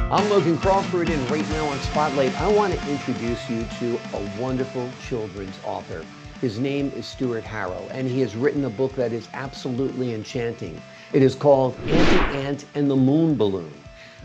I'm Logan Crawford, and right now on Spotlight, I want to introduce you to a wonderful children's author. His name is Stuart Harrell, and he has written a book that is absolutely enchanting. It is called Auntie Ant and the Moon Balloon.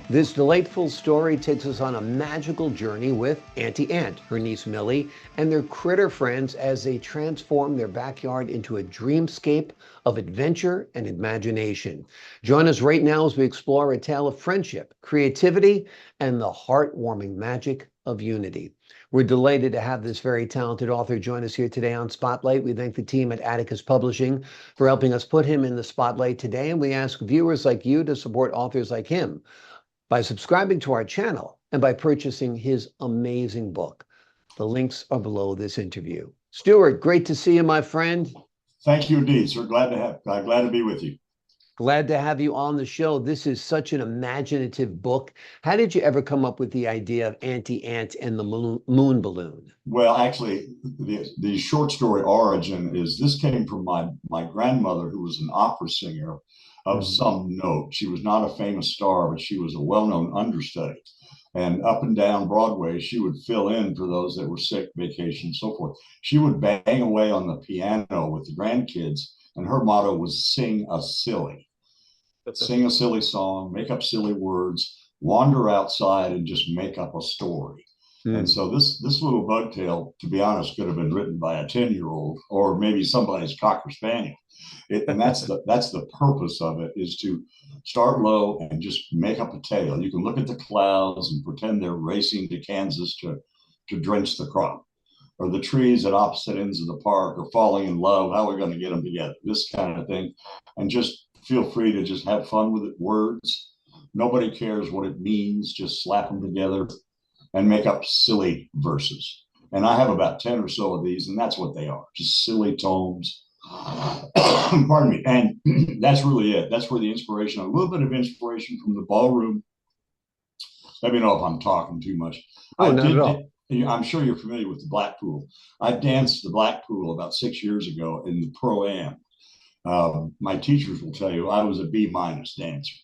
This delightful story takes us on a magical journey with Auntie Ant, her niece Millie, and their critter friends as they transform their backyard into a dreamscape of adventure and imagination. Join us right now as we explore a tale of friendship, creativity, and the heartwarming magic of unity. We're delighted to have this very talented author join us here today on Spotlight. We thank the team at Atticus Publishing for helping us put him in the spotlight today, and we ask viewers like you to support authors like him by subscribing to our channel and by purchasing his amazing book. The links are below this interview. Stuart, great to see you, my friend. Thank you indeed, sir. Glad to be with you. Glad to have you on the show. This is such an imaginative book. How did you ever come up with the idea of Auntie Ant and the moon balloon? Well, actually, the short story origin is this came from my grandmother, who was an opera singer of some note. She was not a famous star, but she was a well-known understudy. And up and down Broadway, she would fill in for those that were sick, vacation, and so forth. She would bang away on the piano with the grandkids, and her motto was sing a silly. Sing a silly song, make up silly words, wander outside, and just make up a story. And so this little bug tale, to be honest, could have been written by a 10-year-old or maybe somebody's cocker spaniel. And that's the purpose of it, is to start low and just make up a tale. You can look at the clouds and pretend they're racing to Kansas to drench the crop, or the trees at opposite ends of the park are falling in love. How are we going to get them together? This kind of thing. And just feel free to just have fun with it. Words. Nobody cares what it means. Just slap them together and make up silly verses. And I have about 10 or so of these, and that's what they are, just silly tomes. Pardon me. And that's really it. That's where the inspiration, a little bit of inspiration from the ballroom. Let me know if I'm talking too much. Oh, not at all. I'm sure you're familiar with the Blackpool. I danced the Blackpool about 6 years ago in the Pro-Am. My teachers will tell you I was a B-minus dancer,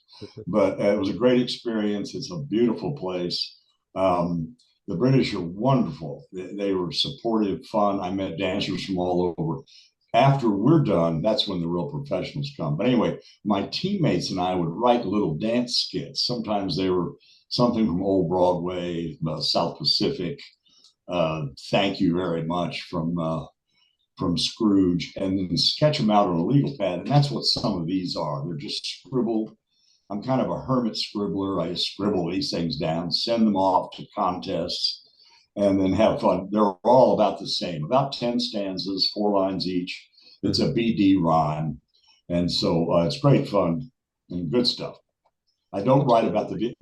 but it was a great experience. It's a beautiful place. The British are wonderful. They were supportive, fun. I met dancers from all over. After we're done, that's when the real professionals come. But anyway, my teammates and I would write little dance skits. Sometimes they were something from Old Broadway, South Pacific. Thank you very much from Scrooge, and then sketch them out on a legal pad. And that's what some of these are. They're just scribbled. I'm kind of a hermit scribbler. I just scribble these things down, send them off to contests, and then have fun. They're all about the same, about 10 stanzas, 4 lines each. It's a BD rhyme. And so it's great fun and good stuff. I don't write about the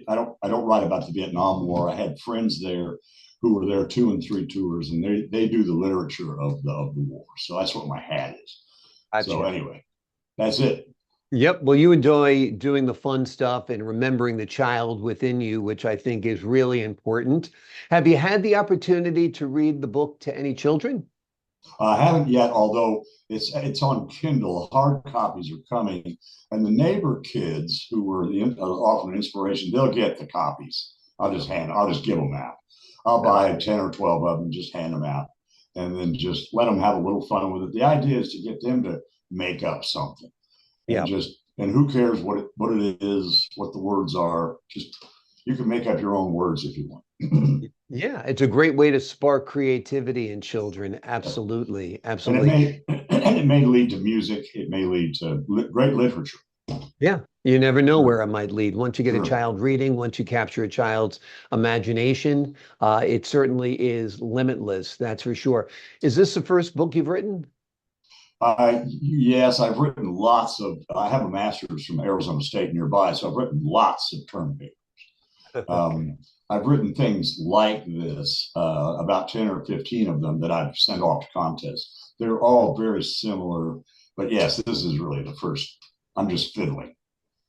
Vietnam War. I had friends there who were there 2 and 3 tours, and they do the literature of the war. So that's what my hat is. Gotcha. So anyway, that's it. Yep. Well, you enjoy doing the fun stuff and remembering the child within you, which I think is really important. Have you had the opportunity to read the book to any children? I haven't yet, although it's on Kindle. Hard copies are coming, and the neighbor kids who were often an inspiration, they'll get the copies. I'll just give them out. I'll buy 10 or 12 of them, just hand them out, and then just let them have a little fun with it. The idea is to get them to make up something. And and who cares what it is, what the words are. Just, you can make up your own words if you want. Yeah, it's a great way to spark creativity in children. Absolutely. Absolutely. And it may lead to music. It may lead to great literature. Yeah, you never know where it might lead. Once you get a child reading, once you capture a child's imagination, it certainly is limitless. That's for sure. Is this the first book you've written? Yes, I've written lots of. I have a master's from Arizona State nearby, so I've written lots of term papers. I've written things like this, about 10 or 15 of them that I've sent off to contests. They're all very similar, but yes, this is really the first. I'm just fiddling.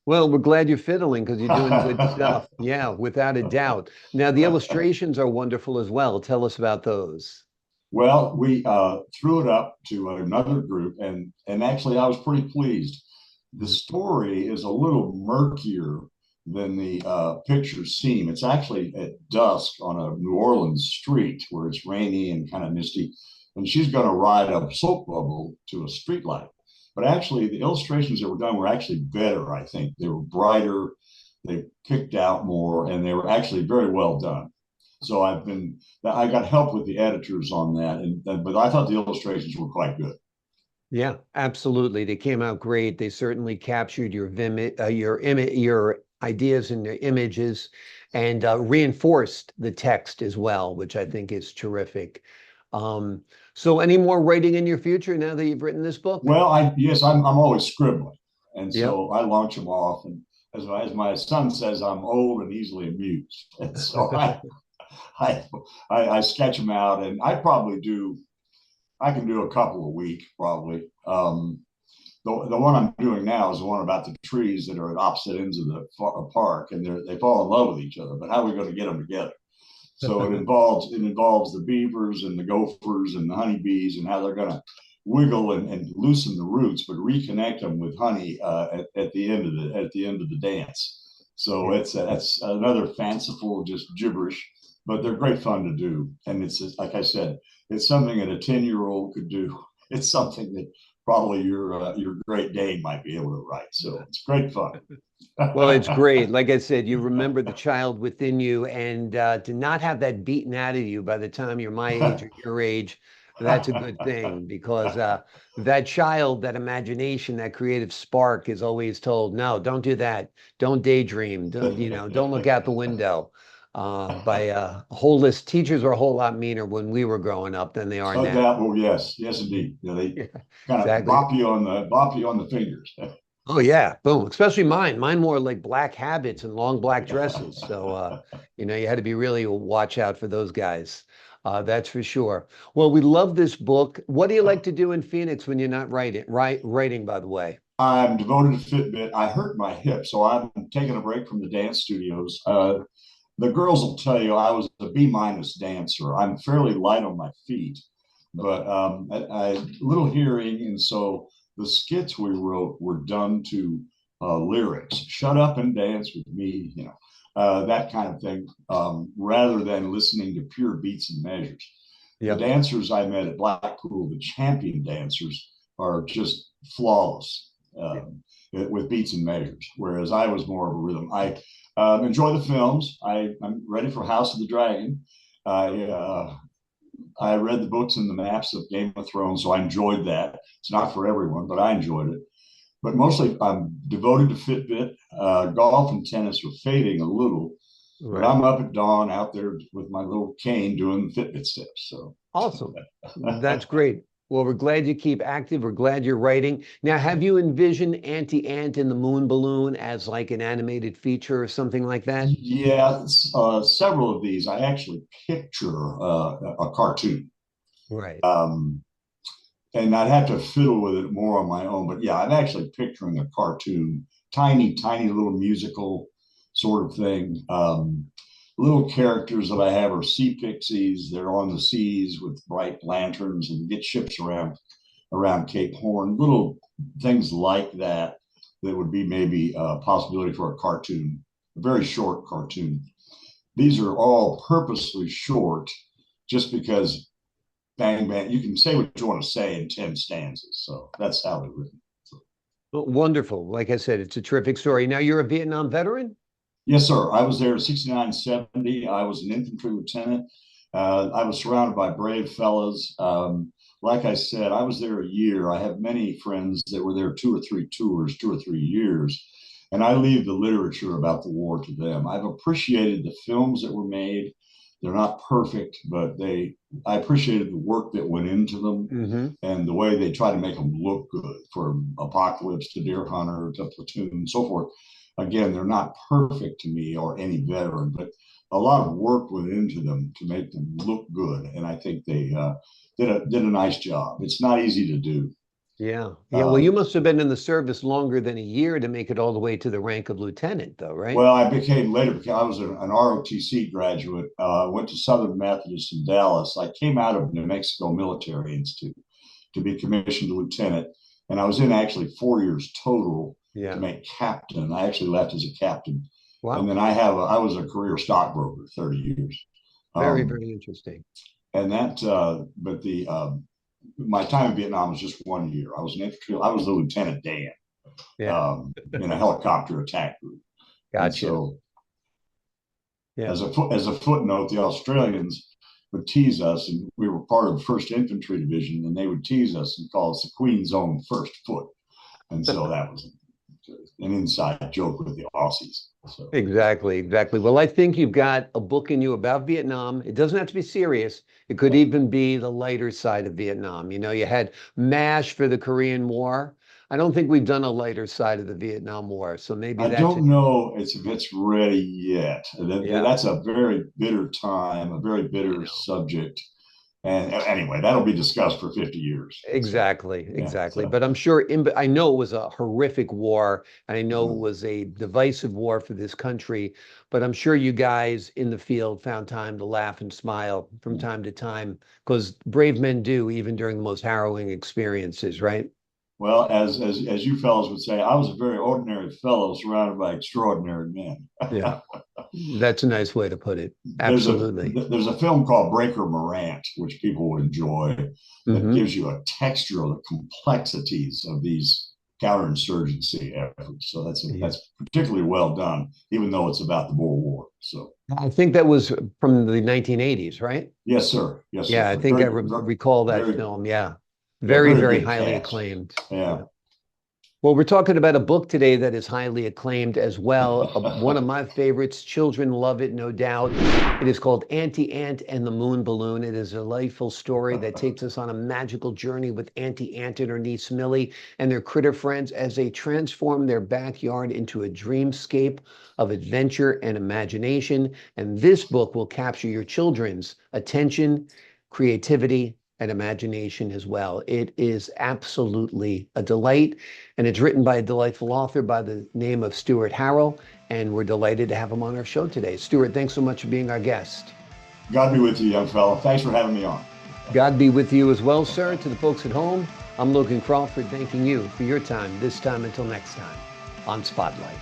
Well, we're glad you're fiddling because you're doing good stuff. Yeah, without a doubt. Now, the illustrations are wonderful as well. Tell us about those. Well, we threw it up to another group, and actually I was pretty pleased. The story is a little murkier than the pictures seem. It's actually at dusk on a New Orleans street where it's rainy and kind of misty, and she's going to ride a soap bubble to a street light. But actually, the illustrations that were done were actually better, I think. They were brighter, they picked out more, and they were actually very well done. So I got help with the editors on that, but I thought the illustrations were quite good. Yeah, absolutely. They came out great. They certainly captured your ideas and your images, and reinforced the text as well, which I think is terrific. So any more writing in your future now that you've written this book? Well, yes, I'm always scribbling, and Yep. so I launch them off. And as my son says, I'm old and easily amused, and so I sketch them out, and I can do a couple a week probably. The one I'm doing now is the one about the trees that are at opposite ends of the park, and they fall in love with each other. But how are we going to get them together? So it involves the beavers and the gophers and the honeybees, and how they're going to wiggle and loosen the roots, but reconnect them with honey at the end of the dance. So that's another fanciful, just gibberish, but they're great fun to do. And it's like I said, it's something that a 10-year-old could do. It's something that probably your Great Dane might be able to write. So it's great fun. Well, it's great. Like I said, you remember the child within you, and to not have that beaten out of you by the time you're my age or your age, that's a good thing, because that child, that imagination, that creative spark is always told, no, don't do that. Don't daydream. Don't look out the window. By a whole list, teachers were a whole lot meaner when we were growing up than they are now. Well, yes, indeed. They kind of Exactly. bop you on the fingers. Oh yeah, boom. Especially mine. Mine wore like black habits and long black dresses. So you had to be really watch out for those guys. That's for sure. Well, we love this book. What do you like to do in Phoenix when you're not writing, by the way? I'm devoted to Fitbit. I hurt my hip, so I'm taking a break from the dance studios. The girls will tell you I was a B-minus dancer. I'm fairly light on my feet, but I little hearing, and so the skits we wrote were done to lyrics. Shut up and dance with me, that kind of thing, rather than listening to pure beats and measures. Yep. The dancers I met at Blackpool, the champion dancers, are just flawless with beats and measures, whereas I was more of a rhythm. I enjoy the films. I'm ready for House of the Dragon. I read the books and the maps of Game of Thrones, so I enjoyed that. It's not for everyone, but I enjoyed it. But mostly, I'm devoted to Fitbit. Golf and tennis are fading a little, right. But I'm up at dawn out there with my little cane doing Fitbit steps. So awesome. That's great. Well, we're glad you keep active. We're glad you're writing. Now, have you envisioned Auntie Ant in the Moon Balloon as like an animated feature or something like that? Yeah, several of these. I actually picture a cartoon. Right. And I'd have to fiddle with it more on my own. But yeah, I'm actually picturing a cartoon, tiny, tiny little musical sort of thing. Little characters that I have are sea pixies. They're on the seas with bright lanterns and get ships around Cape Horn. Little things like that would be maybe a possibility for a cartoon, a very short cartoon. These are all purposely short just because bang, bang, you can say what you want to say in 10 stanzas. So that's how they're written. Well, wonderful. Like I said, it's a terrific story. Now, you're a Vietnam veteran? Yes, sir. I was there in 69, 70. I was an infantry lieutenant. I was surrounded by brave fellows. Like I said, I was there a year. I have many friends that were there 2 or 3 tours, 2 or 3 years. And I leave the literature about the war to them. I've appreciated the films that were made. They're not perfect, but I appreciated the work that went into them, and the way they try to make them look good, from Apocalypse to Deer Hunter to Platoon and so forth. Again, they're not perfect to me or any veteran, but a lot of work went into them to make them look good. And I think they did a nice job. It's not easy to do. Yeah. Well, you must have been in the service longer than a year to make it all the way to the rank of lieutenant, though, right? Well, I was an ROTC graduate. Went to Southern Methodist in Dallas. I came out of New Mexico Military Institute to be commissioned lieutenant, and I was in actually 4 years total to make captain. I actually left as a captain. And Wow. then I was a career stockbroker, 30 years. Very, Um, very interesting. and that, but my time in Vietnam was just 1 year. I was an infantry. I was the Lieutenant Dan Yeah. in a helicopter attack group. And Gotcha. so, Yeah. as a footnote, the Australians would tease us, and we were part of the First Infantry Division, and they would tease us and call us the Queen's Own First Foot. And so that was an inside joke with the Aussies. So. Exactly, exactly. Well, I think you've got a book in you about Vietnam. It doesn't have to be serious. It could even be the lighter side of Vietnam. You know, you had MASH for the Korean War. I don't think we've done a lighter side of the Vietnam War, so maybe I that's don't it. know if it's ready yet. Yeah, That's a very bitter time, a very I bitter know. subject. And anyway, that'll be discussed for 50 years. So, Exactly, yeah. exactly. So, But I'm sure I know it was a horrific war, and I know it uh, was a divisive war for this country, but I'm sure you guys in the field found time to laugh and smile from time to time, because brave men do, even during the most harrowing experiences, right? well, as you fellows would say, I was a very ordinary fellow surrounded by extraordinary men. Yeah, that's a nice way to put it. there's a Absolutely. there's a film called Breaker Morant, which people would enjoy, that Hmm. gives you a texture of the complexities of these counterinsurgency efforts. So Yeah. that's particularly well done, even though it's about the Boer War. So I think that was from the 1980s, right? yes, sir. Yes, sir. Yeah, I think I Very, re very, recall that very, film. Yeah. yeah, Very, very very good highly cast. acclaimed. Yeah. Yeah. Well, we're talking about a book today that is highly acclaimed as well. One of my favorites. Children love it, no doubt. It is called Auntie Ant and the Moon Balloon. It is a delightful story that takes us on a magical journey with Auntie Ant and her niece Millie and their critter friends as they transform their backyard into a dreamscape of adventure and imagination. And this book will capture your children's attention, creativity, and imagination as well. It is absolutely a delight. And it's written by a delightful author by the name of Stuart Harrell. And we're delighted to have him on our show today. Stuart, thanks so much for being our guest. God be with you, young fella. Thanks for having me on. God be with you as well, sir. To the folks at home, I'm Logan Crawford, thanking you for your time this time until next time on Spotlight.